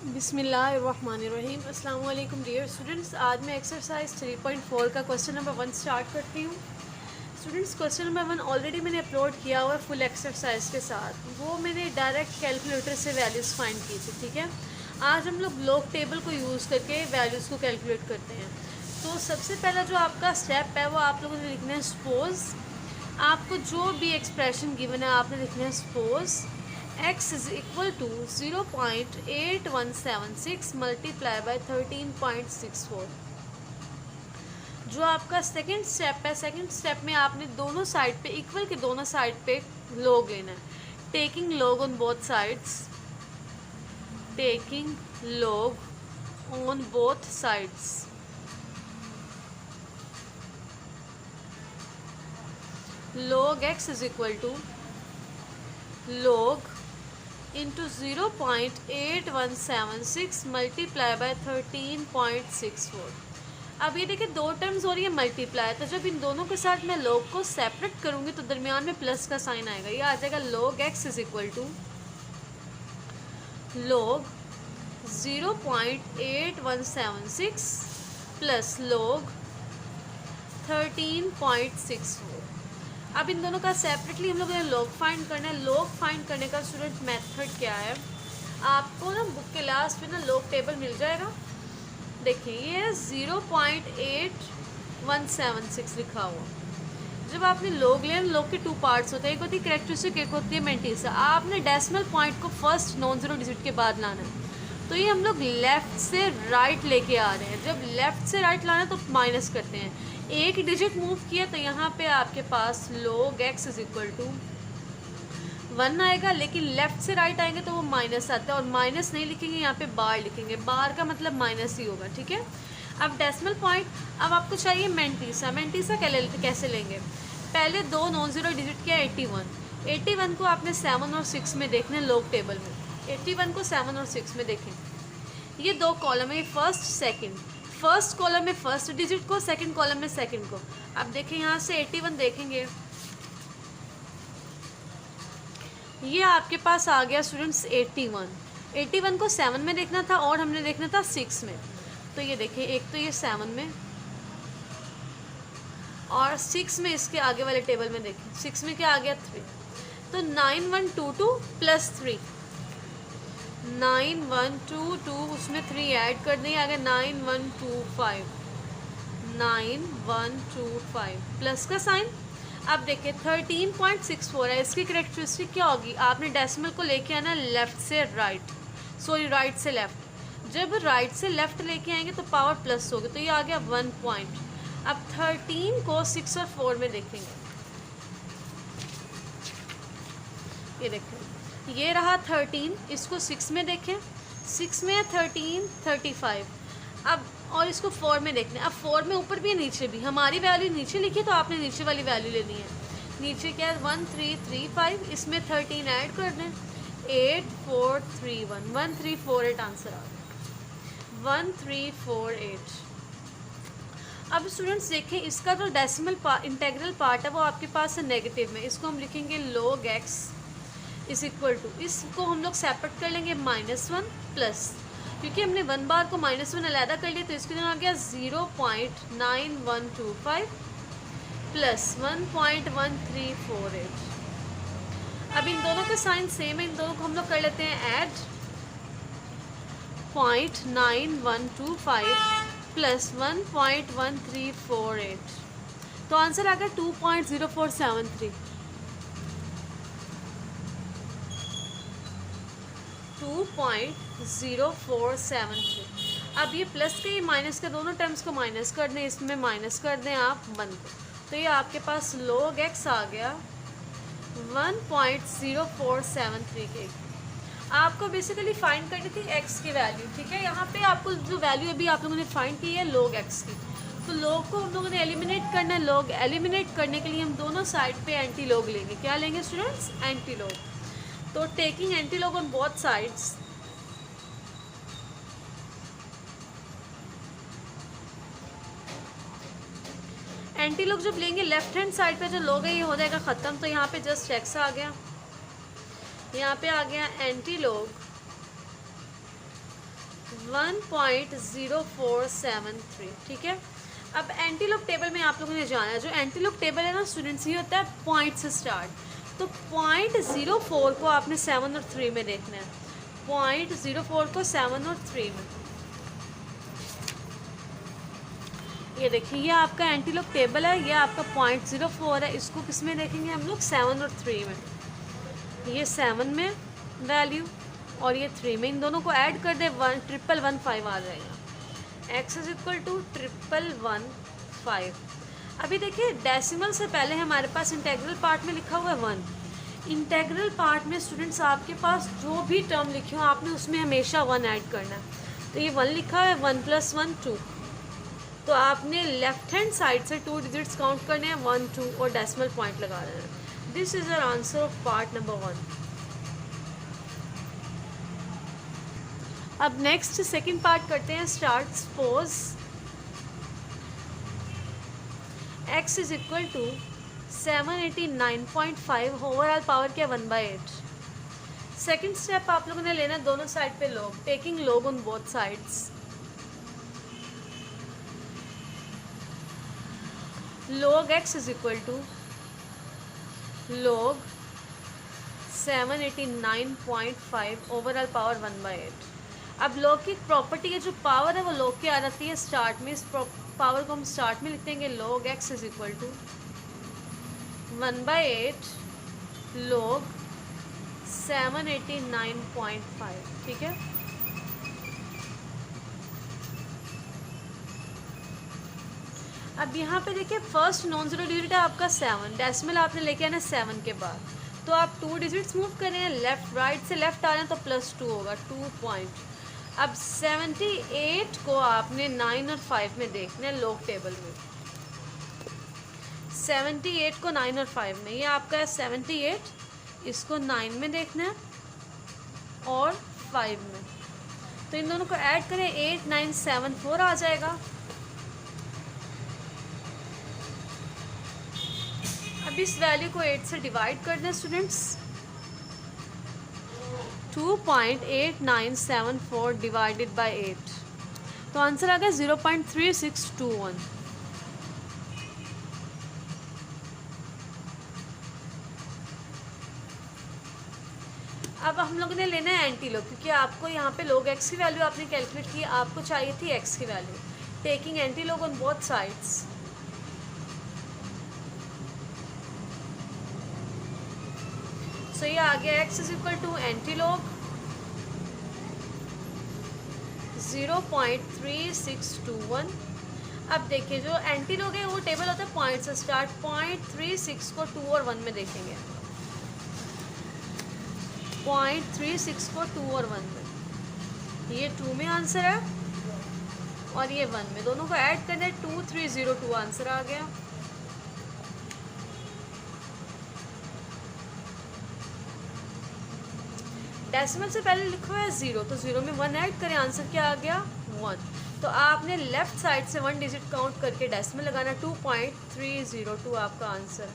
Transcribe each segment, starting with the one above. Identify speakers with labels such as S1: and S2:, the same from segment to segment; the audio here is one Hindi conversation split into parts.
S1: बिस्मिल्लाहिर्रहमानिर्रहीम। अस्सलाम वालेकुम डियर स्टूडेंट्स। आज मैं एक्सरसाइज 3.4 का क्वेश्चन नंबर 1 स्टार्ट करती हूँ। स्टूडेंट्स, क्वेश्चन नंबर 1 ऑलरेडी मैंने अपलोड किया हुआ फुल एक्सरसाइज के साथ। वो मैंने डायरेक्ट कैलकुलेटर से वैल्यूज़ फाइंड की थी, ठीक है। आज हम लोग लॉग टेबल को यूज़ करके वैल्यूज़ को कैलकुलेट करते हैं। तो सबसे पहला जो आपका स्टेप है वो आप लोगों ने लिखना है सपोज़। आपको जो भी एक्सप्रेशन गिवन है आपने लिखना है suppose x is equal to 0.8176 multiply by 13.64। जो आपका सेकंड स्टेप है, सेकंड स्टेप में आपने दोनों साइड पे इक्वल के दोनों साइड पे log लेना है। Taking log on both sides, taking log on both sides. log x is equal to log into 0.8176 multiply by 13.64। अब ये देखिए दो टर्म्स हो रही है मल्टीप्लाई, तो जब इन दोनों के साथ मैं log को सेपरेट करूँगी तो दरमियान में प्लस का साइन आएगा। ये आ जाएगा log x is equal to log 0.8176 plus log 13.64। अब इन दोनों का सेपरेटली हम लोगों ने log फाइंड करना है। log फाइंड करने का स्टूडेंट मेथड क्या है, आपको ना बुक के लास्ट में ना log टेबल मिल जाएगा। देखिए ये 0.8176 लिखा हुआ। जब आपने log लेना, log के 2 पार्ट्स होते हैं, एक होती है कैरेक्टरिस्टिक, एक होती है मैंटीसा। आपने डेसिमल पॉइंट को फर्स्ट नॉन ज़ीरो डिजिट के बाद लाना है। तो ये हम लोग लेफ़्ट से राइट लेके आ रहे हैं। जब लेफ़्ट से राइट लाना है तो माइनस करते हैं। एक डिजिट मूव किया तो यहाँ पे आपके पास log x is equal to 1 आएगा, लेकिन लेफ़्ट से राइट आएंगे तो वो माइनस आता है। और माइनस नहीं लिखेंगे, यहाँ पे बार लिखेंगे। बार का मतलब माइनस ही होगा, ठीक है। अब डेसिमल पॉइंट, अब आपको चाहिए मैंटीसा। मैंटीसा कैसे लेंगे, पहले दो नॉन ज़ीरो डिजिट किया 81। 81 को आपने 7 और 6 में देखना है log टेबल में। 81 को 7 और 6 में देखें। ये दो कॉलम है, फर्स्ट सेकंड। फर्स्ट कॉलम में फर्स्ट डिजिट को, सेकंड कॉलम में सेकंड को। अब देखें यहाँ से 81 देखेंगे, ये आपके पास आ गया स्टूडेंट्स 81। 81 को 7 में देखना था और हमने देखना था 6 में। तो ये देखिए, एक तो ये 7 में और 6 में, इसके आगे वाले टेबल में देखें 6 में क्या आ गया 3। तो 9122 प्लस 3, 9122, उसमें 3 ऐड कर दें, आ गया 9125। 9125 प्लस का साइन। अब देखिए 13.64 है, इसकी करेक्टरिस्टिक क्या होगी, आपने डेसिमल को लेके आना लेफ़्ट से राइट, सॉरी राइट से लेफ़्ट। जब राइट से लेफ़्ट लेके आएंगे तो पावर प्लस होगी, तो ये आ गया 1 पॉइंट। अब 13 को 6 और 4 में देखेंगे, ये देखें ये रहा 13, इसको 6 में देखें, 6 में 13 35। अब और इसको 4 में देखना है। अब 4 में ऊपर भी है नीचे भी, हमारी वैल्यू नीचे लिखी तो आपने नीचे वाली वैल्यू लेनी है। नीचे क्या है 1335, इसमें 13 ऐड कर दें 8431, 1348 आंसर आ गया 1348। अब स्टूडेंट्स देखें, इसका जो डेसिमल इंटेग्रल पार्ट है वो आपके पास है नेगेटिव में। इसको हम लिखेंगे log x is equal to, इसको हम लोग सेपरेट कर लेंगे -1 प्लस, क्योंकि हमने 1 बार को -1 अलहदा कर लिया तो इसके लिए आ गया 0.9125 प्लस 1.1348। अब इन दोनों के साइन सेम है, इन दोनों को हम लोग कर लेते हैं ऐड। 0.9125 प्लस 1.1348, तो आंसर आ गया 2.0473। 2.0473। अब ये प्लस के, ये माइनस के, दोनों टर्म्स को माइनस कर दें, इसमें माइनस कर दें आप 1 को, तो ये आपके पास log x आ गया 1.0473 के। आपको बेसिकली फाइंड करनी थी x की वैल्यू, ठीक है। यहाँ पे आपको जो वैल्यू अभी आप लोगों ने फाइंड की है log x की, तो log को हम लोगों ने एलिमिनेट करना है। log एलिमिनेट करने के लिए हम दोनों साइड पे एंटी log लेंगे। क्या लेंगे स्टूडेंट्स, एंटी log। तो taking anti log on both sides, anti log जब लेंगे लेफ्ट हैंड साइड पे जो log है ये हो जाएगा ख़त्म। तो यहाँ पे जस्ट x आ गया, यहाँ पे आ गया एंटी log 1.0473, ठीक है। अब एंटीलोप टेबल में आप लोगों ने जाना है, जो एंटीलोप टेबल है ना स्टूडेंट्स, ये होता है पॉइंट से स्टार्ट। तो 0.04 को आपने 7 और 3 में देखना है, 0.04 को 7 और 3 में। ये देखिए, ये आपका एंटीलोप टेबल है, ये आपका 0.04 है, इसको किस में देखेंगे हम लोग, 7 और 3 में। ये 7 में वैल्यू और ये 3 में, इन दोनों को ऐड कर दे 1,115 आ जाएगा। x is equal to 1,115। अभी देखिए डेसिमल से पहले हमारे पास इंटेग्रल पार्ट में लिखा हुआ है 1। इंटेग्रल पार्ट में स्टूडेंट्स आपके पास जो भी टर्म लिखी हो आपने उसमें हमेशा 1 ऐड करना है। तो ये 1 लिखा है, 1 + 1 2, तो आपने लेफ्ट हैंड साइड से 2 डिजिट्स काउंट करने हैं, 1 2 और डेसिमल पॉइंट लगा देना है। This is our answer of part number 1। अब नेक्स्ट सेकंड पार्ट करते हैं start. Suppose x is equal to 789.5, overall power क्या 1/8। सेकंड स्टेप आप लोगों ने लेना दोनों साइड पे log, taking log on both sides. log x is equal to log 789.5 overall power 1/8। अब log की प्रॉपर्टी है, जो पावर है वो log की आ जाती है स्टार्ट में, इस पावर को हम स्टार्ट में लिख देंगे। log x is equal to 1/8 log 789.5, ठीक है। अब यहाँ पे देखिए फर्स्ट नॉन जीरो डिजिट है आपका 7, डेसिमल आपने लेके आना 7 के बाद, तो आप 2 डिजिट्स मूव कर रहे हैं, लेफ्ट राइट से लेफ्ट आ रहे हैं तो +2 होगा, 2 पॉइंट। अब 78 को आपने 9 और 5 में देखना है log टेबल में। 78 को 9 और 5 में, ये आपका है 78, इसको 9 में देखना है और 5 में, तो इन दोनों को ऐड करें 8974 आ जाएगा। अब इस वैल्यू को 8 से डिवाइड कर दें स्टूडेंट्स, 2.8974 डिवाइडेड बाय 8, तो आंसर आ गया 0.3621। अब हम लोगों ने लेना है एंटी लॉग, क्योंकि आपको यहाँ पे log x की वैल्यू आपने कैलकुलेट की, आपको चाहिए थी x की value, taking anti log on both sides. So ये आ गया x is equal to anti log 0.3621। अब देखिए जो एंटी लॉग है वो टेबल होता है पॉइंट से स्टार्ट, 0.36 को 2 और 1 में देखेंगे, 0.36 को 2 और 1 में, ये 2 में आंसर है और ये 1 में, दोनों को ऐड करना है 2302 आंसर आ गया। डेसिमल से पहले लिखा है 0, तो 0 में 1 ऐड करें, आंसर क्या आ गया 1। तो आपने लेफ्ट साइड से 1 डिजिट काउंट करके डेसिमल लगाना, 2.302 आपका आंसर।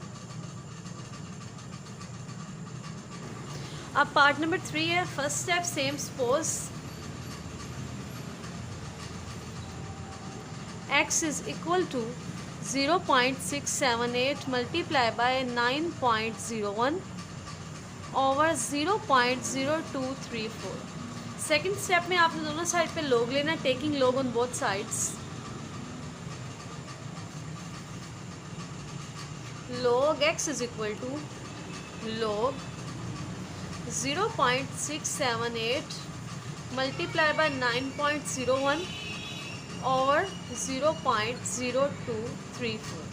S1: अब पार्ट नंबर 3 है, first step same. Suppose x is equal to 0.678 multiply by 9.01 over 0.0234। Second step में आपने दोनों साइड पे log लेना, taking log on both sides. log x is equal to log 0.678 multiply by 9.01 और 0.0234।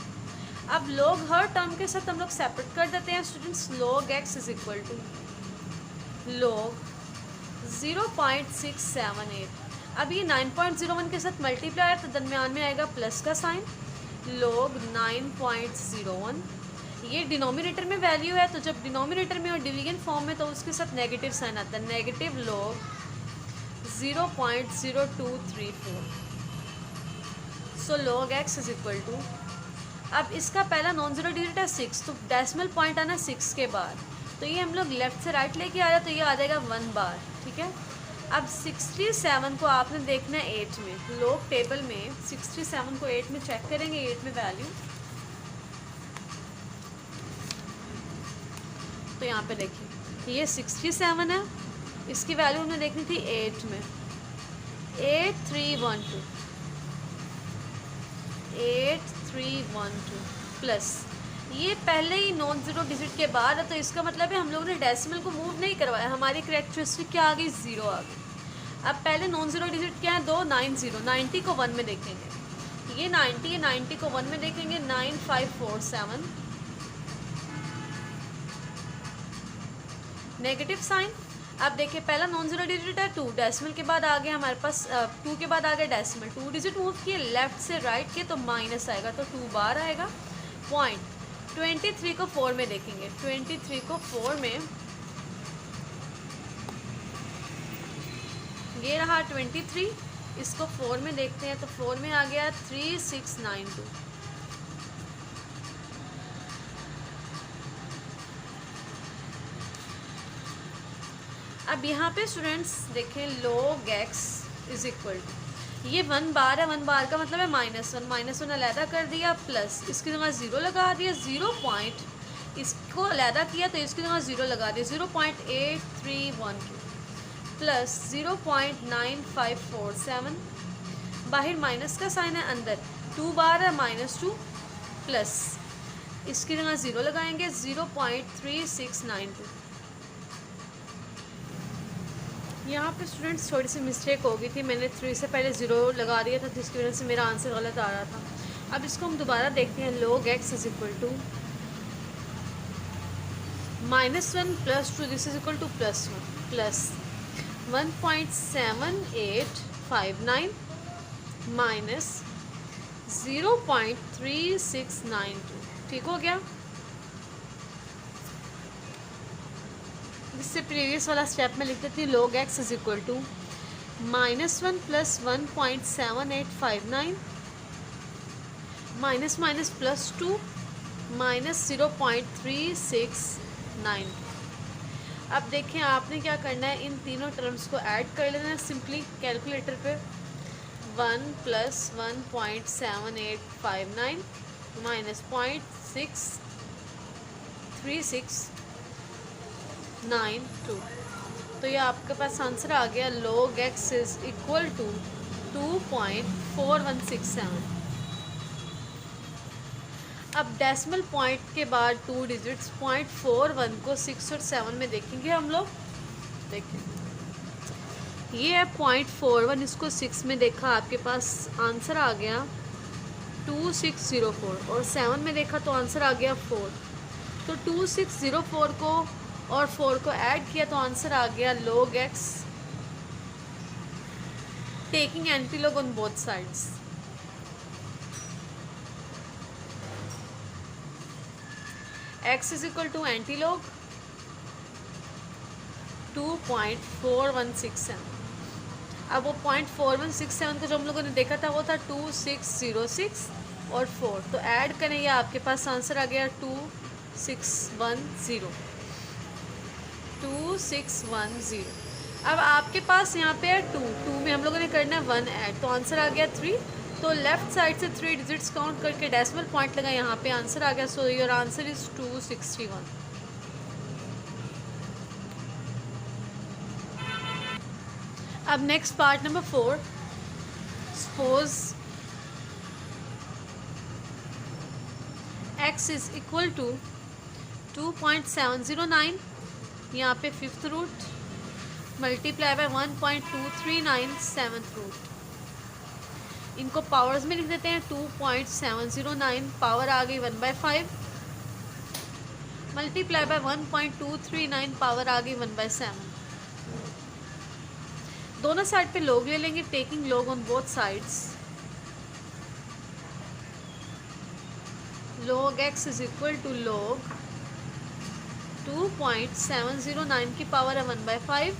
S1: अब log हर टर्म के साथ हम लोग सेपरेट कर देते हैं students. log x is equal to log 0.678, अब ये 9.01 के साथ मल्टीप्लाई है तो दरमियान में आएगा प्लस का साइन, log 9.01। ये डिनोमिनेटर में वैल्यू है, तो जब डिनोमिनेटर में और डिवीजन फॉर्म में तो उसके साथ नेगेटिव साइन आता है, negative log 0.0234। So log x is equal to, अब इसका पहला नॉन जीरो डिजिट है 6, तो डेसिमल पॉइंट आना 6 के बाद, तो ये हम लोग लेफ्ट से राइट लेके आ रहे हैं, तो ये आ जाएगा 1 बार, ठीक है। अब 67 को आपने देखना है 8 में, लोग टेबल में 67 को 8 में चेक करेंगे, 8 में वैल्यू। तो यहाँ पे देखिए ये 67 है, इसकी वैल्यू हमें देखनी थी 8 में, 8312 प्लस ये पहले ही नॉन ज़ीरो डिजिट के बाद है, तो इसका मतलब है हम लोगों ने डेसिमल को मूव नहीं करवाया, हमारी करेक्टरिस्टिक क्या आ गई, 0 आ गई। अब पहले नॉन ज़ीरो डिजिट क्या है, 2 90, 90 को 1 में देखेंगे, ये 90 है, 90 को 1 में देखेंगे, 9547 नेगेटिव साइन। अब देखिए पहला नॉन ज़ीरो डिजिट है 2, डेसिमल के बाद आ गया हमारे पास 2 के बाद आ गया डेसिमल, 2 डिजिट मूव किए लेफ्ट से राइट के तो माइनस आएगा, तो 2 बार आएगा। पॉइंट 23 को 4 में देखेंगे, 23 को 4 में ये रहा 23, इसको 4 में देखते हैं तो 4 में आ गया 3692। अब यहाँ पे स्टूडेंट्स देखें log x is equal to, ये 1 बार है, 1 बार का मतलब है -1 अलहदा कर दिया, प्लस इसकी जगह 0 लगा दिया, 0 पॉइंट इसको अलहदा किया तो इसकी जगह 0 लगा दिया, 0.8312 प्लस 0.9547, बाहर माइनस का साइन है, अंदर 2 बार है -2 प्लस इसकी जगह 0 लगाएंगे, 0.3692। यहाँ पे स्टूडेंट्स थोड़ी सी मिस्टेक हो गई थी, मैंने 3 से पहले 0 लगा दिया था, जिसकी वजह से मेरा आंसर गलत आ रहा था। अब इसको हम दोबारा देखते हैं, log x is equal to -1 plus 2, this is equal to +1 plus 1.7859 minus 0.3692, ठीक हो गया। इससे प्रीवियस वाला स्टेप में लिख देती हूँ, log x is equal to -1 plus 1.7859 minus minus plus 2 minus 0.3692। अब देखें आपने क्या करना है, इन तीनों टर्म्स को ऐड कर लेना है सिंपली कैलकुलेटर पे। 1 प्लस 1.7859 माइनस 0.3692, तो ये आपके पास आंसर आ गया, log x is equal to 2.4167। अब डेसिमल पॉइंट के बाद 2 डिजिट्स 0.41 को 6 और 7 में देखेंगे हम लोग। देखें ये है 0.41, इसको 6 में देखा, आपके पास आंसर आ गया 2604, और 7 में देखा तो आंसर आ गया 4। तो 2604 को और 4 को ऐड किया तो आंसर आ गया log x taking antilog on both sides. x is equal to antilog 2.4167। अब वो 0.4167 को जो हम लोगों ने देखा था वो था 2606 और 4, तो ऐड करें, ये आपके पास आंसर आ गया 2610। अब आपके पास यहाँ पे है 2 में हम लोगों ने करना है 1 ऐड, तो आंसर आ गया 3। तो लेफ्ट साइड से 3 डिजिट्स काउंट करके डेसिमल पॉइंट लगा, यहाँ पे आंसर आ गया। So your answer is 261। अब next part number 4, suppose x is equal to 2.709, यहाँ पे 5th root multiply by 1.239 7th root. इनको पावर्स में लिख देते हैं, 2.709 पावर आ गई 1/5 मल्टीप्लाई बाय 1.239 पावर आ गई 1/7। दोनों साइड पे log ले लेंगे, taking log on both sides. log x is equal to log 2.709 की पावर है 1/5,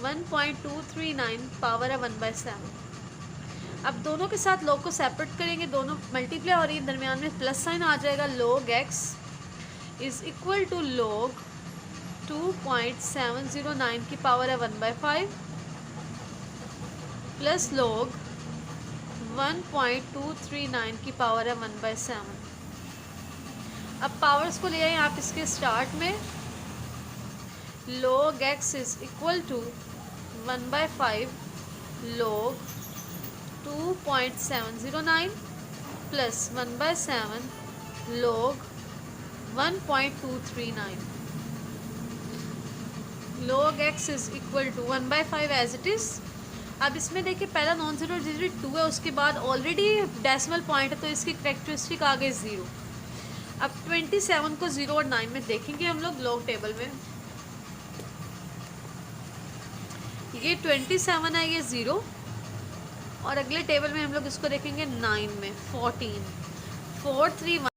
S1: 1.239 पावर है 1/7। अब दोनों के साथ log को सेपरेट करेंगे, दोनों मल्टीप्लाई हो रही है, दरमियान में प्लस साइन आ जाएगा। log x is equal to log 2.709 की पावर है 1/5 प्लस log 1.239 की पावर है 1/7। अब पावर्स को ले आए आप इसके स्टार्ट में। log x is equal to 1/5 log 2.709 plus 1/7 log 1.239। log x is equal to 1/5 as it is. अब इसमें देखिए पहला नॉन ज़ीरो डिजिट 2 है, उसके बाद ऑलरेडी डेसिमल पॉइंट है तो इसकी करेक्टरिस्टिक आ गई 0। अब 27 को 0 और 9 में देखेंगे हम लोग लॉग टेबल में। ये 27 है, ये 0, और अगले टेबल में हम लोग इसको देखेंगे 9 में 14 4 3 1।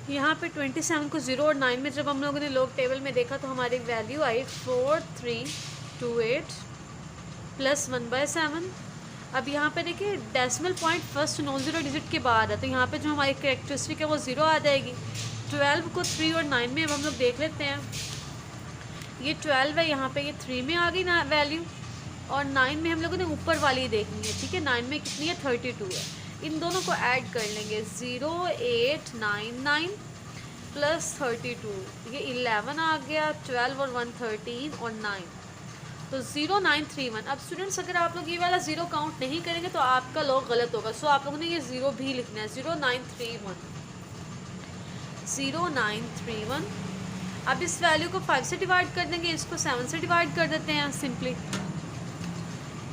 S1: यहाँ पे 27 को 0 और 9 में जब हम लोगों ने लॉग टेबल में देखा तो हमारी वैल्यू आई 4328 प्लस 1/7। अब यहाँ पे देखिए decimal point first non zero digit के बाद है तो यहाँ पे जो हमारी कैरेक्टरिस्टिक है वो 0 आ जाएगी। 12 को 3 और 9 में अब हम लोग देख लेते हैं। ये 12 है, यहाँ पे ये 3 में आ गई ना वैल्यू, और 9 में हम लोगों ने ऊपर वाली देखनी है। ठीक है, 9 में कितनी है 32 है। इन दोनों को ऐड कर लेंगे 0899 प्लस 32, ये 11 आ गया, 12 और 1 13 और 9 तो 0931। अब स्टूडेंट्स अगर आप लोग ये वाला 0 काउंट नहीं करेंगे तो आपका लॉग गलत होगा, सो आप लोगों ने ये 0 भी लिखना है 0931। अब इस वैल्यू को 5 से डिवाइड कर देंगे, इसको 7 से डिवाइड कर देते हैं सिंपली।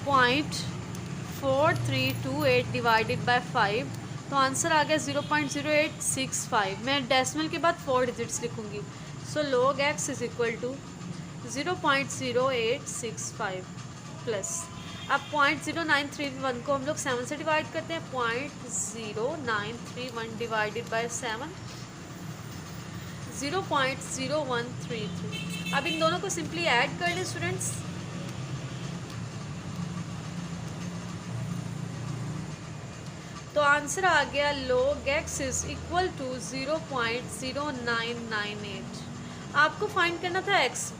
S1: 0.4328 डिवाइडेड बाय 5 तो आंसर आ गया 0.0865। मैं डेसिमल के बाद 4 डिजिट्स लिखूँगी। So log x is equal to 0.0865 plus, अब 0.0931 को हम लोग 7 से डिवाइड करते हैं। 0.0931 डिवाइडेड बाय 7 0.0133। अब इन दोनों को सिंपली ऐड कर लें स्टूडेंट्स। तो आंसर आ गया log x is equal to 0.0998। आपको फाइंड करना था x,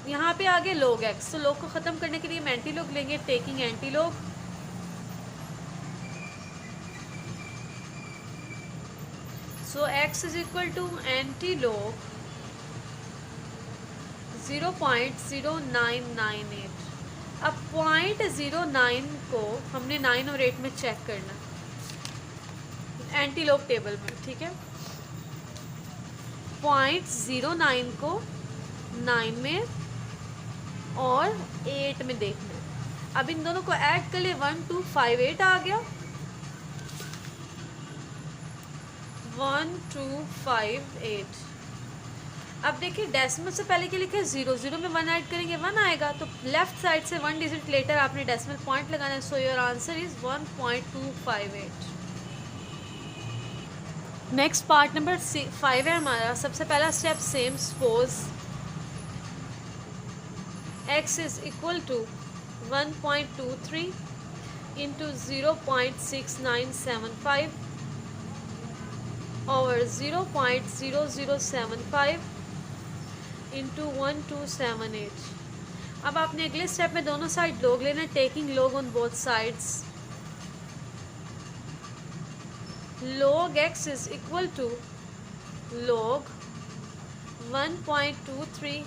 S1: यहाँ पे आ गया log x, तो log को ख़त्म करने के लिए हम एंटी log लेंगे, taking anti log। So x is equal to anti log 0.0998। अब 0.09 को हमने 9 और 8 में चेक करना एंटी लॉग टेबल में। ठीक है, 0.09 को 9 में और 8 में देखना है। अब इन दोनों को ऐड कर ले 1258 आ गया, 1258। अब देखिए डेसिमल से पहले के लिखे 0, 0 में 1 ऐड करेंगे 1 आएगा, तो लेफ्ट साइड से 1 डिजिट लेटर आपने डेसिमल पॉइंट लगाना है। So your answer is 1.258। Next part number 5 है हमारा। सबसे पहला step same, suppose x is equal to 1.23 into 0.6975 और 0.0075 इंटू 1278। अब आपने अगले स्टेप में दोनों साइड लॉग लेना, taking log on both sides. log x is equal to log 1.23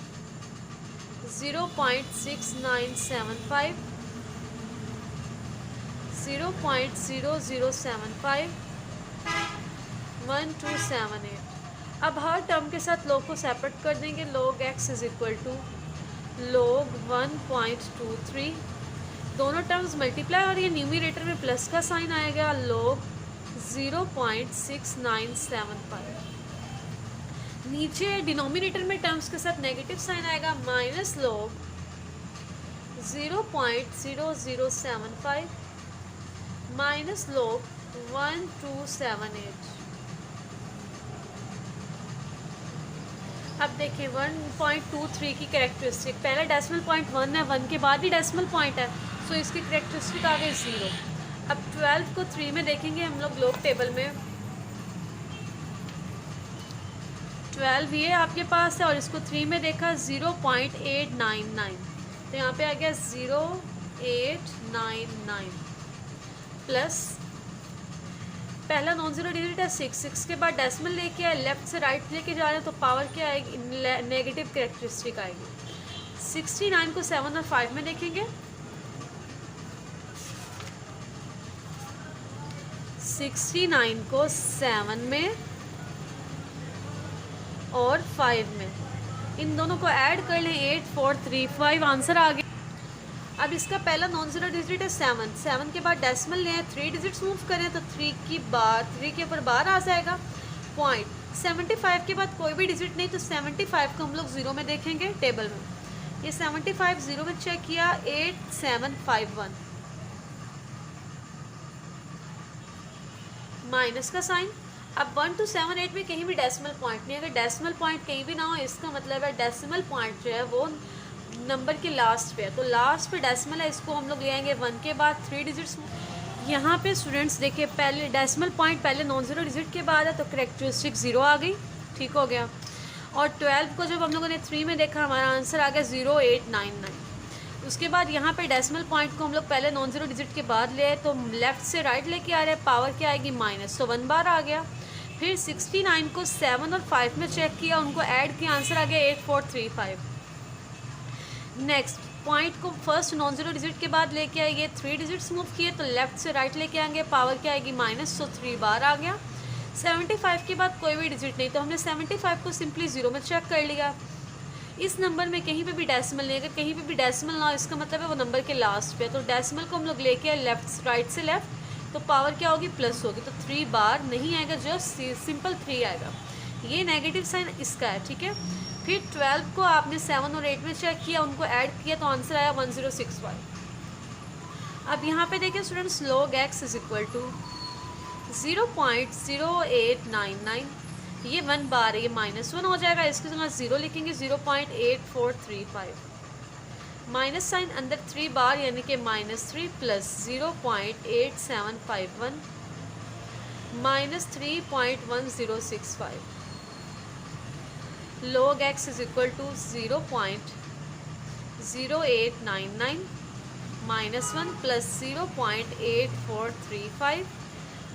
S1: 0.6975 0.0075 1278। अब हर टर्म के साथ log को सेपरेट कर देंगे। log x is equal to log 1.23, दोनों टर्म्स मल्टीप्लाई और ये न्यूमरेटर में प्लस का साइन आएगा, log 0.6975। नीचे डिनोमिनेटर में टर्म्स के साथ नेगेटिव साइन आएगा, माइनस log 0.0075 माइनस log 1278। अब देखिए 1.23 की कैरेक्टरिस्टिक, पहला डेसिमल पॉइंट 1 है, 1 के बाद ही डेसिमल पॉइंट है, सो इसकी कैरेक्टरिस्टिक आ गई 0। अब 12 को 3 में देखेंगे हम लोग लॉग टेबल में। 12 ये आपके पास है और इसको 3 में देखा 0.899, तो यहाँ पे आ गया 0.899 प्लस पहला नॉन ज़ीरो डिजिट है 6, 6 के बाद डेसिमल लेके आए, लेफ्ट से राइट लेके जा रहे हैं तो पावर क्या आएगी, नेगेटिव कैरेक्टरिस्टिक आएगी। 69 को 7 और 5 में देखेंगे, 69 को 7 में और 5 में, इन दोनों को ऐड कर लें 8435, आंसर आ गया। अब इसका पहला नॉन ज़ीरो डिजिट है 7, 7 के बाद डेसिमल लें, 3 डिजिट्स मूव करें तो 3 के ऊपर बार आ जाएगा। पॉइंट 75 के बाद कोई भी डिजिट नहीं, तो 75 को हम लोग ज़ीरो में देखेंगे टेबल में। ये 75 ज़ीरो में चेक किया 8751, माइनस का साइन। अब 1 to 7 8 में कहीं भी डेसिमल पॉइंट नहीं, अगर डेसिमल पॉइंट कहीं भी ना हो इसका मतलब है डेसिमल पॉइंट जो है वो नंबर के लास्ट पे है, तो लास्ट पे डेसिमल है, इसको हम लोग ले आएंगे 1 के बाद 3 डिजिट्स। यहाँ पे स्टूडेंट्स देखिए पहले डेसिमल पॉइंट पहले नॉन ज़ीरो डिजिट के बाद है तो करेक्टरिस्टिक 0 आ गई, ठीक हो गया। और 12 को जब हम लोगों ने 3 में देखा हमारा आंसर आ गया 0899। उसके बाद यहाँ पे डेसिमल पॉइंट को हम लोग पहले नॉन ज़ीरो डिजिट के बाद ले आए तो लेफ़्ट से राइट लेके आ रहे हैं, पावर क्या आएगी माइनस, तो 1 बार आ गया। फिर 69 को 7 और 5 में चेक किया, उनको ऐड किया, आंसर आ गया 8435। नेक्स्ट पॉइंट को फर्स्ट नॉन ज़ीरो डिजिट के बाद लेके आए, ये 3 डिजिट्स मूव किए तो लेफ़्ट से राइट लेके आएंगे, पावर क्या आएगी माइनस, तो 3 बार आ गया। 75 के बाद कोई भी डिजिट नहीं, तो हमने 75 को सिंपली 0 में चेक कर लिया। इस नंबर में कहीं पे भी डेसिमल नहीं, अगर कहीं पे भी डेसिमल ना हो इसका मतलब है वो नंबर के लास्ट पे, तो डेसिमल को हम लोग लेके आए लेफ्ट राइट से लेफ्ट, तो पावर क्या होगी प्लस होगी, तो 3 बार नहीं आएगा, जस्ट सिंपल 3 आएगा। ये नेगेटिव साइन इसका है, ठीक है। फिर 12 को आपने 7 और 8 में चेक किया, उनको ऐड किया तो आंसर आया 1065। अब यहाँ पे देखिए students log x is equal to 0.0899, ये 1 बार है, ये -1 हो जाएगा, इसके जगह 0 लिखेंगे 0.8435, माइनस साइन अंदर 3 बार यानी कि -3 plus 0.8751 -3.1065, log x is equal to 0.0899 -1 plus 0.8435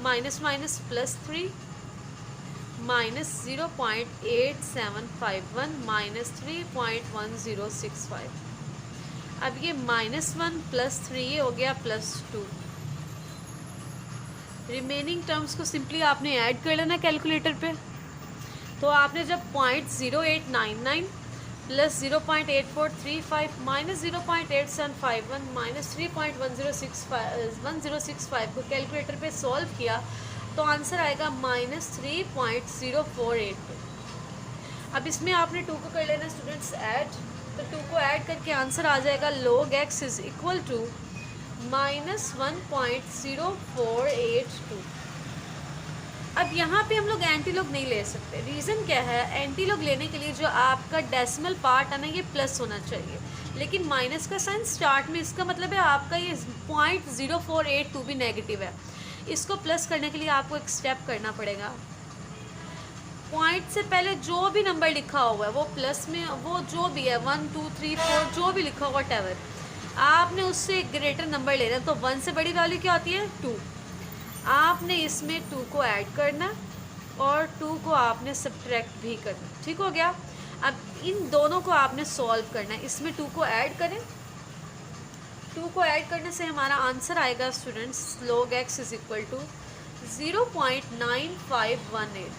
S1: minus minus plus 3 minus 0.8751 minus 3.1065। अब ये -1 प्लस 3 ये हो गया +2। रिमेनिंग टर्म्स को सिंपली आपने ऐड कर लेना कैलकुलेटर पे, तो आपने जब 0.0899 प्लस 0.8435 माइनस 0.8751 माइनस 3.1065 को कैलकुलेटर पे सॉल्व किया तो आंसर आएगा -3.048। अब इसमें आपने 2 को कर लेना स्टूडेंट्स ऐड, तो 2 को ऐड करके आंसर आ जाएगा log x is equal to -1.0482। अब यहाँ पे हम लोग एंटी लॉग नहीं ले सकते, रीज़न क्या है, एंटी लॉग लेने के लिए जो आपका डेसिमल पार्ट है ना ये प्लस होना चाहिए, लेकिन माइनस का साइन स्टार्ट में, इसका मतलब है आपका ये 0.0482 भी नेगेटिव है, इसको प्लस करने के लिए आपको एक स्टेप करना पड़ेगा। पॉइंट से पहले जो भी नंबर लिखा हुआ है वो प्लस में, वो जो भी है 1 2 3 4 जो भी लिखा हुआ टेवर, आपने उससे एक ग्रेटर नंबर लेना, तो 1 से बड़ी वैल्यू क्या होती है 2, आपने इसमें 2 को ऐड करना और 2 को आपने सब्ट्रैक्ट भी करना, ठीक हो गया। अब इन दोनों को आपने सॉल्व करना है, इसमें 2 को ऐड करें, 2 को ऐड करने से हमारा आंसर आएगा students log x is equal to 0.9518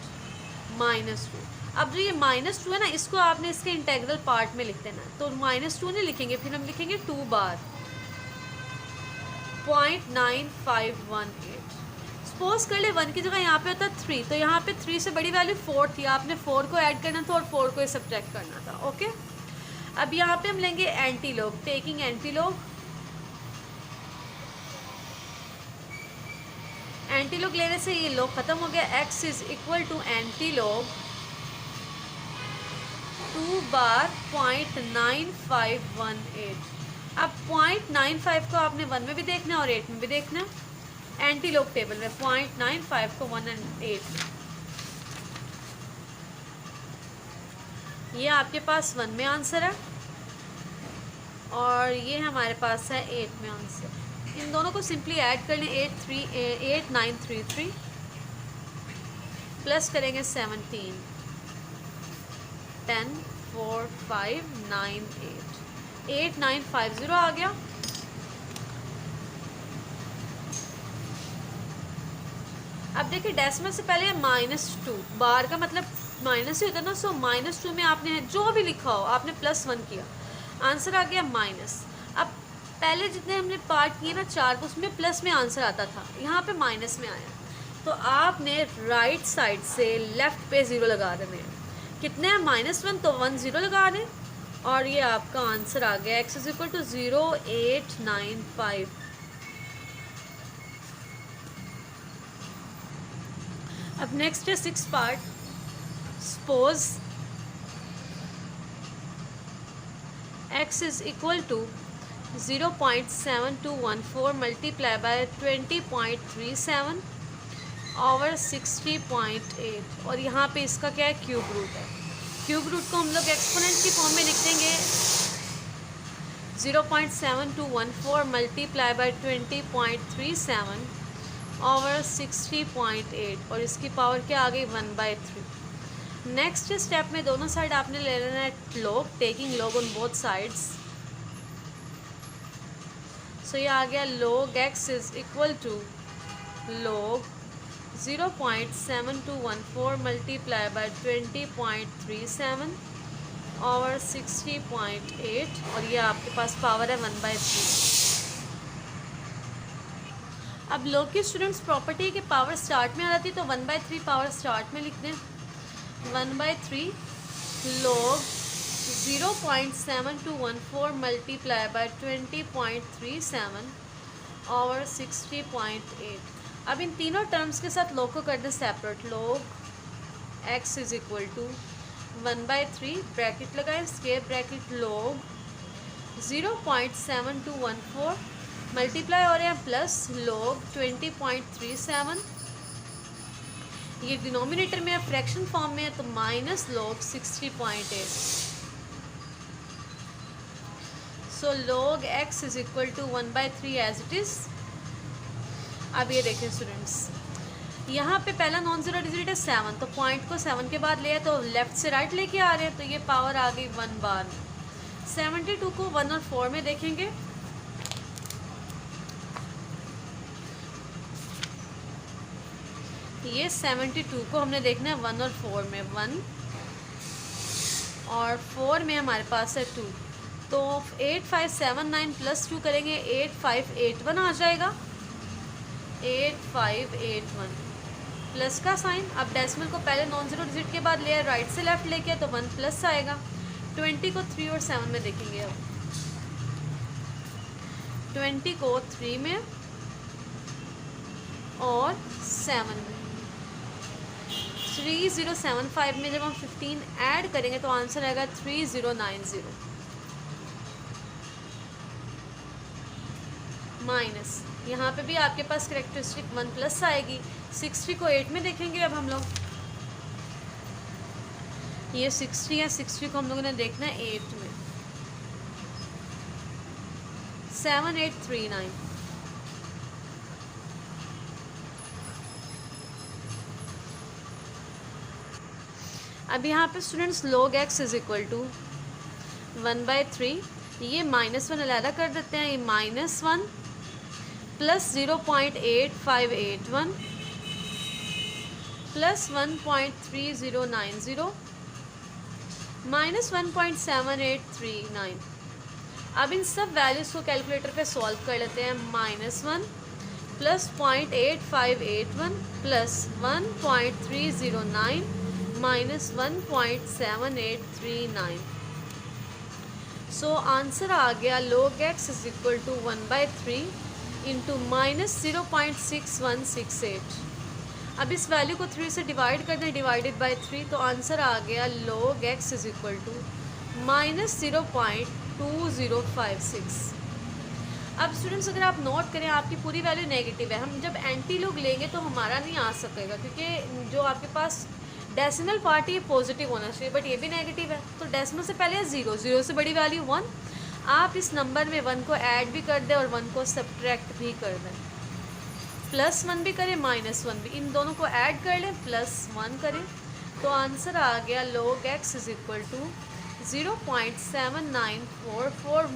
S1: -2। अब जो ये -2 है ना, इसको आपने इसके इंटेग्रल पार्ट में लिख देना, तो -2 नहीं लिखेंगे, फिर हम लिखेंगे 2 बार 0.9518। सपोज कर ले 1 की जगह यहाँ पे होता 3, तो यहाँ पे 3 से बड़ी वैल्यू 4 थी, आपने 4 को ऐड करना था और 4 को सब्ट्रैक्ट करना था, ओके। अब यहाँ पे हम लेंगे anti log, taking anti log, antilog लेने से ये लॉग खत्म हो गया, x is equal to anti log 2 बार 0.9518। अब 0.95 को आपने 1 में भी देखना है और 8 में भी देखना है, एंटी लॉग टेबल में 0.95 को 1 और 8 ये आपके पास 1 में आंसर है और ये हमारे पास है 8 में आंसर। इन दोनों को सिंपली ऐड कर लें, 8933 प्लस करेंगे 17, 10 4 5 9 8, 8950 आ गया। अब देखिए डेसिमल से पहले -2, बार का मतलब माइनस ही होता है ना, सो -2 में आपने जो भी लिखा हो आपने +1 किया, आंसर आ गया माइनस। अब पहले जितने हमने पार्ट किए ना 4 को, उसमें प्लस में आंसर आता था, यहाँ पे माइनस में आया, तो आपने राइट साइड से लेफ्ट पे 0 लगा देने हैं। कितने हैं -1, तो 1 0 लगा दें और ये आपका आंसर आ गया x = 0895। अब नेक्स्ट है 6th part. Suppose x = 0.7214 multiply by 20.37 over 60.8 और यहाँ पे इसका क्या है, क्यूब रूट है। क्यूब रूट को हम लोग एक्सपोनेंट की फॉर्म में लिख देंगे, 0.7214 मल्टीप्लाई बाय 20.37 ओवर 60.8 और इसकी पावर क्या आ गई, 1/3। नेक्स्ट स्टेप में दोनों साइड आपने ले लेना है log, taking log on both sides. So ये आ गया log x = log 0.7214 multiply by 20.37 over 60.8 और ये आपके पास पावर है 1/3। अब log की स्टूडेंट्स प्रॉपर्टी के पावर स्टार्ट में आ जाती है, तो 1/3 पावर स्टार्ट में लिख दें, 1/3 log 0.7214 मल्टीप्लाई बाय 20.37 ओवर 60.8। अब इन तीनों टर्म्स के साथ log को कर दें सेपरेट। log x = 1/3 ब्रैकेट लगाएं, स्क्वायर ब्रैकेट log 0.7214 मल्टीप्लाई और यहाँ प्लस log 20.37, ये डिनोमिनेटर में है, फ्रैक्शन फॉर्म में है, तो minus log 60.8। So log x = 1/3 as it is. अब ये देखें स्टूडेंट्स, यहाँ पे पहला नॉन ज़ीरो डिजिट है 7, तो पॉइंट को 7 के बाद लिया तो लेफ़्ट से राइट लेके आ रहे हैं, तो ये पावर आ गई 1 बार। 72 को 1 और 4 में देखेंगे, ये 72 को हमने देखना है 1 और 4 में, 1 और 4 में हमारे पास है 2, तो 8579 + 2 करेंगे, 8581 आ जाएगा, 8581 प्लस का साइन। अब डेसिमल को पहले नॉन ज़ीरो डिजिट के बाद लिया, राइट से लेफ्ट लेके, तो 1 प्लस आएगा। 20 को 3 और 7 में देखेंगे, अब 20 को 3 में और 7 में, 3075 में जब हम 15 ऐड करेंगे तो आंसर आएगा 3090 माइनस, यहाँ पे भी आपके पास करेक्टरिस्टिक 1 प्लस आएगी। 60 को 8 में देखेंगे, अब हम लोग ये 60 है, 60 को हम लोगों ने देखना है 8 में, 7839। अब यहाँ पे स्टूडेंट्स log x = 1/3, ये -1 अलहदा कर देते हैं, ये -1 प्लस 0.8581 प्लस 1.3090 माइनस 1.7839। अब इन सब वैल्यूज़ को कैलकुलेटर पे सॉल्व कर लेते हैं। -1 plus 0.8581 plus 1.309 minus 1.7839। So answer आ गया log x = 1/3 इंटू -0.6168। अब इस वैल्यू को 3 से डिवाइड कर दें, डिवाइडेड बाय 3, तो आंसर आ गया log x = -0.2056। अब स्टूडेंट्स अगर आप नोट करें आपकी पूरी वैल्यू नेगेटिव है, हम जब एंटी लॉग लेंगे तो हमारा नहीं आ सकेगा, क्योंकि जो आपके पास डेसिमल पार्ट ये पॉजिटिव होना चाहिए, बट ये भी नेगेटिव है, तो डेसिमल से पहले है ज़ीरो, ज़ीरो से बड़ी वैल्यू 1। आप इस नंबर में 1 को ऐड भी कर दें और 1 को सब्ट्रैक्ट भी कर दें, +1 भी करें -1 भी, इन दोनों को ऐड कर लें +1 करें, तो आंसर आ गया log x is equal to 0.7944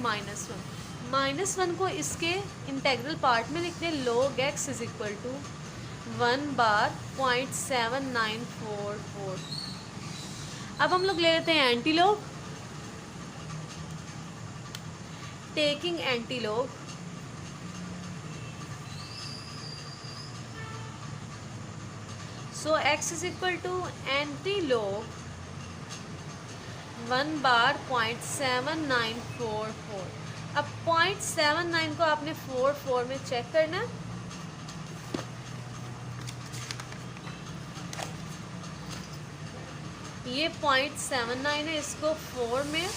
S1: -1 को इसके इंटेग्रल पार्ट में लिख दें, log x is equal to 1/.7944। अब हम लोग ले लेते हैं antilog, taking antilog, so x is equal to antilog 1/.7944। अब 0.79 को आपने 4 में चेक करना है, ये 0.79 है, इसको 4 में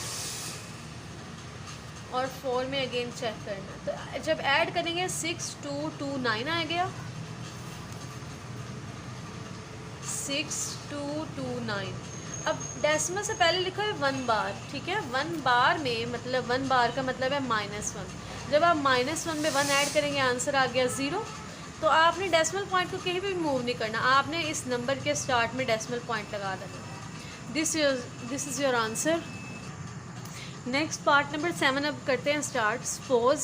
S1: और 4 में अगेन चेक करना है, तो जब ऐड करेंगे 6229 आ गया, 6229। अब डेसिमल से पहले लिखा है 1 बार, ठीक है, 1 बार में मतलब 1 बार का मतलब है -1। जब आप -1 में 1 ऐड करेंगे आंसर आ गया 0। तो आपने डेसिमल पॉइंट को कहीं भी मूव नहीं करना, आपने इस नंबर के स्टार्ट में डेसिमल पॉइंट लगा देना। This is your answer. Next part number 7 अब करते हैं start. Suppose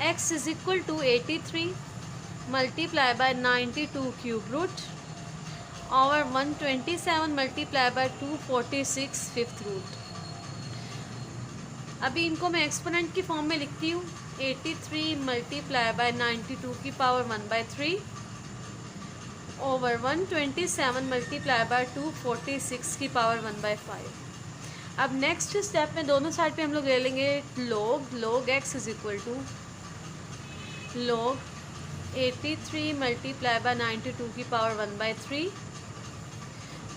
S1: x is equal to 83 multiply by 92 cube root और 127 मल्टीप्लाई बाय 246 फिफ्थ रूट। अभी इनको मैं एक्सपोनेंट की फॉर्म में लिखती हूँ, 83 मल्टीप्लाई बाय 92 की पावर 1/3 ओवर 127 मल्टीप्लाई बाय 246 की पावर 1/5। अब नेक्स्ट स्टेप में दोनों साइड पे हम लोग ले लेंगे log x is equal to log 83 multiply by 92 की पावर 1/3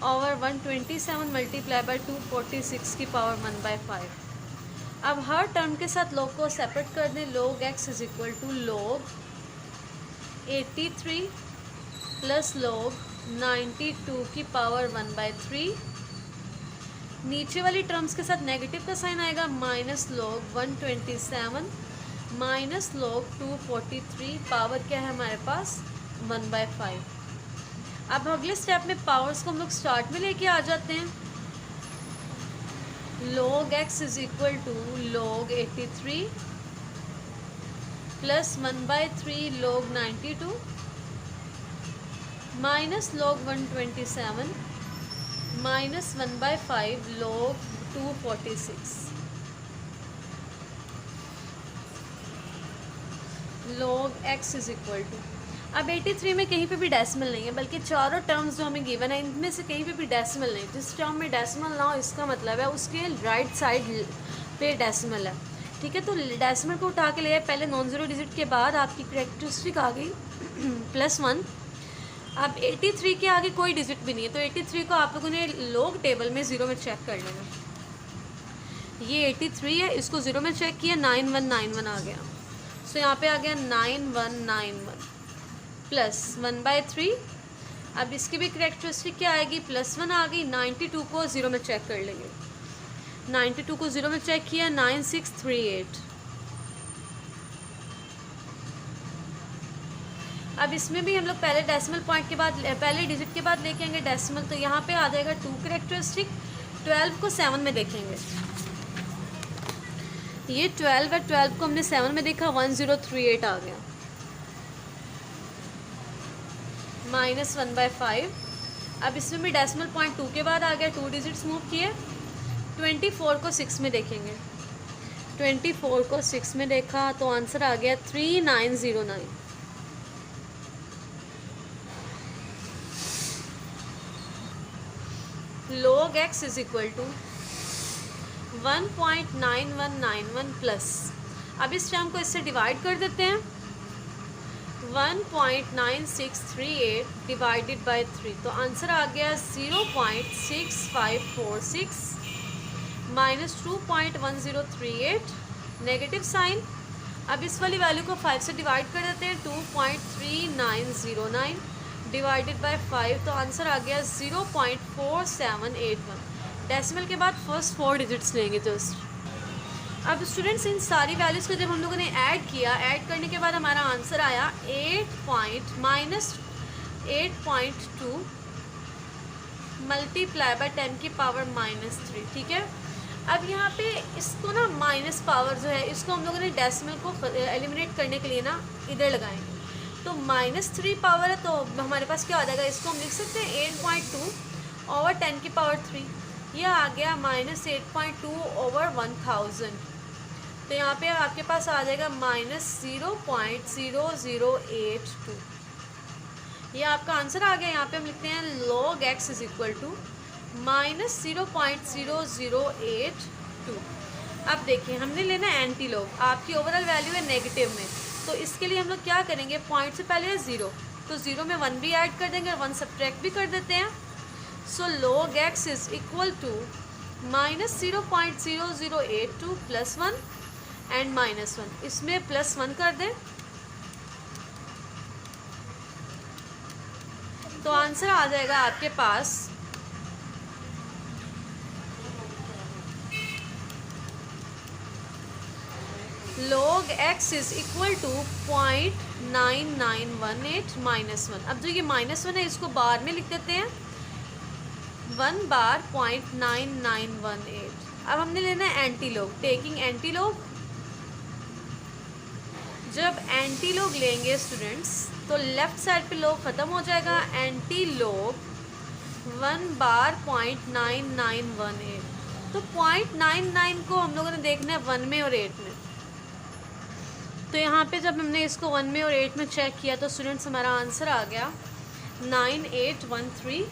S1: ओवर 127 मल्टीप्लाई बाय 246 की पावर 1/5। अब हर टर्म के साथ log को सेपरेट कर दें, log x is equal to log 83 plus log 92 की पावर 1/3। नीचे वाली टर्म्स के साथ नेगेटिव का साइन आएगा, -log 127 माइनस log 243, पावर क्या है हमारे पास 1/5। अब अगले स्टेप में पावर्स को हम लोग स्टार्ट में लेके आ जाते हैं। log x is equal to log 83 plus 1/3 log 92 minus log 127 minus 1/5 log 246। log x is equal to, अब 83 में कहीं पे भी डेसिमल नहीं है, बल्कि चारों टर्म्स जो हमें गिवन है इनमें से कहीं पे भी डेसिमल नहीं। जिस टर्म में डेसिमल ना हो इसका मतलब है उसके राइट साइड पे डेसिमल है, ठीक है। तो डेसिमल को उठा के ले, पहले नॉन ज़ीरो डिजिट के बाद आपकी कैरेक्टरिस्टिक आ गई +1। अब 83 के आगे कोई डिजिट भी नहीं है, तो 83 को आप लोगों ने log टेबल में 0 में चेक कर लेना। ये 83 है, इसको 0 में चेक किया 9191 आ गया, सो यहाँ पे आ गया 9191 प्लस 1/3। अब इसकी भी करेक्टरिस्टिक क्या आएगी, +1 आ गई। 92 को 0 में चेक कर लेंगे, 92 को 0 में चेक किया 9638। अब इसमें भी हम लोग पहले डेसिमल पॉइंट के बाद पहले डिजिट के बाद लेके आएंगे डेसिमल, तो यहाँ पे आ जाएगा 2 करेक्टरिस्टिक। 12 को 7 में देखेंगे, ये 12 है, 12 को हमने 7 में देखा 1038 आ गया, माइनस 1/5। अब इसमें भी डेसिमल पॉइंट 2 के बाद आ गया, 2 डिजिट्स मूव किए। 24 को 6 में देखेंगे, 24 को 6 में देखा तो आंसर आ गया 3909। log x is equal to 1.9191 plus, अब इस टर्म को इससे डिवाइड कर देते हैं, 1.9638 डिवाइडेड बाय 3, तो आंसर आ गया 0.6546 माइनस 2.1038, नेगेटिव साइन। अब इस वाली वैल्यू को 5 से डिवाइड कर देते हैं, 2.3909 डिवाइडेड बाय 5, तो आंसर आ गया 0.4781। डेसिमल के बाद फर्स्ट 4 डिजिट्स लेंगे जस्ट। अब स्टूडेंट्स इन सारी वैल्यूज़ को जब हम लोगों ने ऐड किया, ऐड करने के बाद हमारा आंसर आया 8.2 मल्टीप्लाई बाय 10 की पावर -3, ठीक है। अब यहाँ पे इसको ना माइनस पावर जो है इसको हम लोगों ने डेसिमल को एलिमिनेट करने के लिए ना इधर लगाएंगे, तो -3 पावर है, तो हमारे पास क्या आ जाएगा, इसको हम लिख सकते हैं 8.2 ओवर 10 की पावर 3, यह आ गया -8.2 ओवर 1000। तो यहाँ पे आपके पास आ जाएगा -0.0082। ये आपका आंसर आ गया। यहाँ पे हम लिखते हैं log x is equal to -0.0082। अब देखिए हमने लेना है एंटी लॉग, आपकी ओवरऑल वैल्यू है नेगेटिव में, तो इसके लिए हम लोग क्या करेंगे, पॉइंट से पहले है 0, तो 0 में 1 भी ऐड कर देंगे और 1 सब्ट्रैक्ट भी कर देते हैं। So log x is equal to -0.0082 + 1 and -1, इसमें +1 कर दें तो आंसर आ जाएगा आपके पास log x is equal to 0.9918 -1। अब जो ये -1 है इसको बार में लिख देते हैं, 1 बार 0.9918। अब हमने लेना है anti log, taking anti log. जब एंटी लॉग लेंगे स्टूडेंट्स तो लेफ्ट साइड पे लॉग ख़त्म हो जाएगा, एंटी लॉग 1 बार 0.9918। तो 0.99 को हम लोगों ने देखना है 1 में और 8 में, तो यहाँ पे जब हमने इसको 1 में और 8 में चेक किया तो स्टूडेंट्स हमारा आंसर आ गया 9813।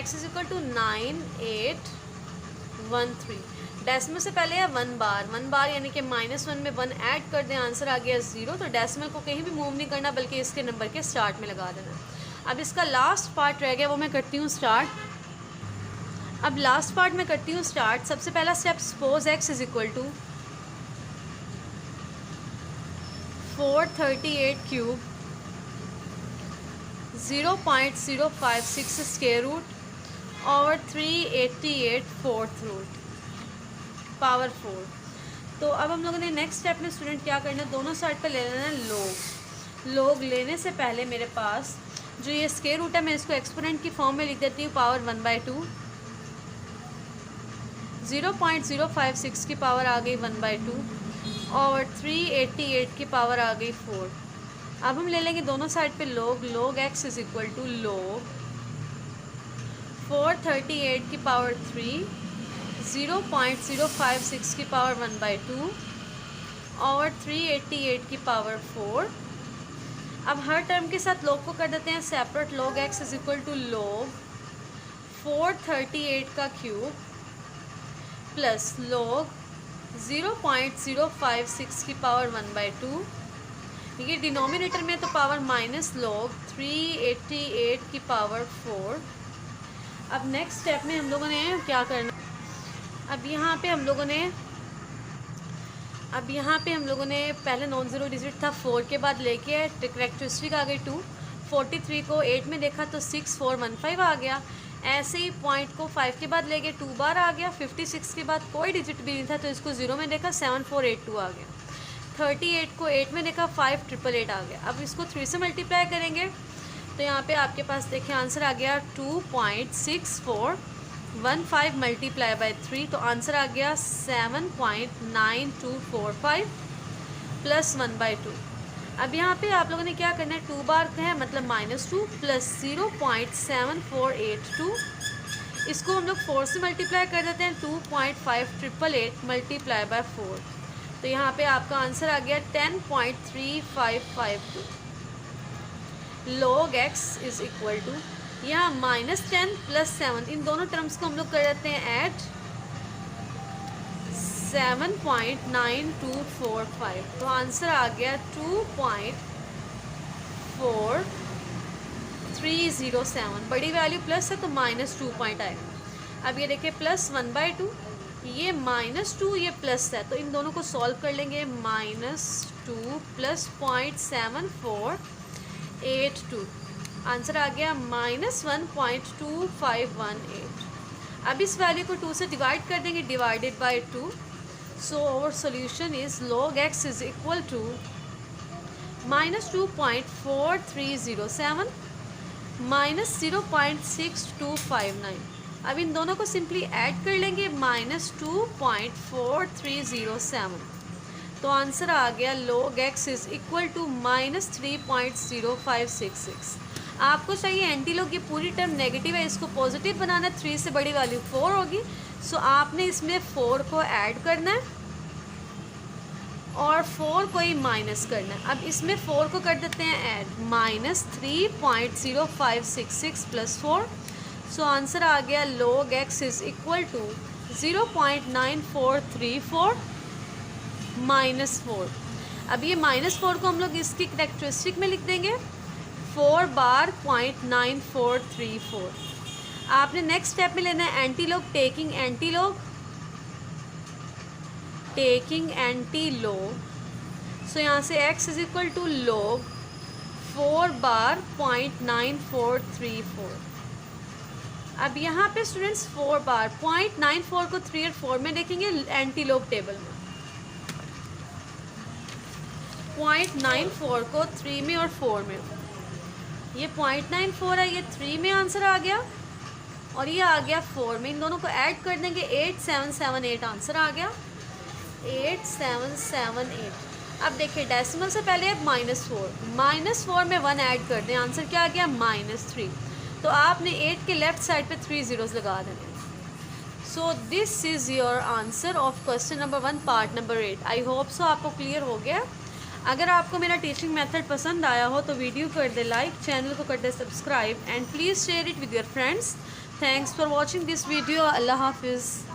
S1: x is equal to 9813। Decimal से पहले है 1 बार यानी कि -1 में 1 ऐड कर दें, आंसर आ गया 0। तो डेसिमल को कहीं भी मूव नहीं करना बल्कि इसके नंबर के स्टार्ट में लगा देना। अब इसका लास्ट पार्ट रह गया, वो मैं करती हूँ स्टार्ट। अब लास्ट पार्ट में करती हूँ स्टार्ट। सबसे पहला step, suppose x is equal to 438 cube 0.056 square root और 388 फोर्थ रूट पावर 4। तो अब हम लोगों ने नेक्स्ट स्टेप में स्टूडेंट क्या करना है, दोनों साइड पे ले लेना है log। log लेने से पहले मेरे पास जो ये स्क्वायर रूट है मैं इसको एक्सपोनेंट की फॉर्म में लिख देती हूँ, पावर 1/2। 0.056 की पावर आ गई 1/2 और 388 की पावर आ गई 4। अब हम ले लेंगे दोनों साइड पे log x is equal to log 438 की पावर 3, 0.056 की पावर 1/2 और 388 की पावर 4। अब हर टर्म के साथ log को कर देते हैं separate. log x is equal to log 438 का क्यूब प्लस log 0.056 की पावर 1/2, ये डिनोमिनेटर में तो पावर माइनस log 388 की पावर 4। अब नेक्स्ट स्टेप में हम लोगों ने क्या करना, अब यहाँ पे हम लोगों ने पहले नॉन ज़ीरो डिजिट था 4 के बाद लेके करेक्टरिस्टिक आ गई 2। 43 को 8 में देखा तो 6415 आ गया। ऐसे ही पॉइंट को 5 के बाद ले गए 2 बार आ गया। 56 के बाद कोई डिजिट भी नहीं था तो इसको 0 में देखा 7482 आ गया। 38 को 8 में देखा 5888 आ गया। अब इसको 3 से मल्टीप्लाई करेंगे तो यहाँ पे आपके पास देखिए आंसर आ गया 2.6415 मल्टीप्लाई बाय 3, तो आंसर आ गया 7.9245 प्लस 1/2। अब यहाँ पे आप लोगों ने क्या करना है, 2 बार का है मतलब -2 प्लस 0.7482, इसको हम लोग 4 से मल्टीप्लाई कर देते हैं 2.5888 मल्टीप्लाई बाय 4, तो यहाँ पे आपका आंसर आ गया 10.3552। log x is equal to यहाँ -10 प्लस 7, इन दोनों टर्म्स को हम लोग कर देते हैं ऐड 7.9245, तो आंसर आ गया 2.4307। बड़ी वैल्यू प्लस है तो -2 पॉइंट आएगा। अब ये देखिए प्लस 1/2, ये -2 ये प्लस है, तो इन दोनों को सॉल्व कर लेंगे। -2 प्लस 0.74 82। आंसर आ गया -1.2518। अब इस वैल्यू को 2 से डिवाइड कर देंगे, divided by 2। So our solution is log x is equal to -2.4307 -0.6259। अब इन दोनों को सिंपली ऐड कर लेंगे, -2.4307। तो आंसर आ गया log x is equal to -3.0566। आपको चाहिए एंटी लॉग, ये पूरी टर्म नेगेटिव है, इसको पॉजिटिव बनाना, 3 से बड़ी वैल्यू 4 होगी। सो आपने इसमें 4 को ऐड करना है और 4 को ही माइनस करना है। अब इसमें 4 को कर देते हैं ऐड, -3.0566 प्लस 4। सो आंसर आ गया log x is equal to 0.9434 -4। अब ये -4 को हम लोग इसकी करेक्टरिस्टिक में लिख देंगे, 4 बार 0.9434। आपने नेक्स्ट स्टेप में लेना है anti log, taking anti log, taking anti log. So यहाँ से x is equal to log 4 बार 0.9434। अब यहाँ पे स्टूडेंट्स 4 बार 0.94 को 3 और 4 में देखेंगे एंटी लॉग टेबल में, 0.94 को 3 में और 4 में। ये 0.94 है, ये 3 में आंसर आ गया और ये आ गया 4 में। इन दोनों को ऐड कर देंगे, 8778 आंसर आ गया, 8778। अब देखिए डेसिमल से पहले अब -4 में 1 ऐड कर दें, आंसर क्या आ गया -3। तो आपने 8 के लेफ्ट साइड पे 3 ज़ीरोज़ लगा देने। So this is your answer of question number 1 part number 8। I hope so आपको क्लियर हो गया। अगर आपको मेरा टीचिंग मेथड पसंद आया हो तो वीडियो कर दे लाइक, चैनल को कर दे subscribe and please share it with your friends. Thanks for watching this video. Allah हाफिज़।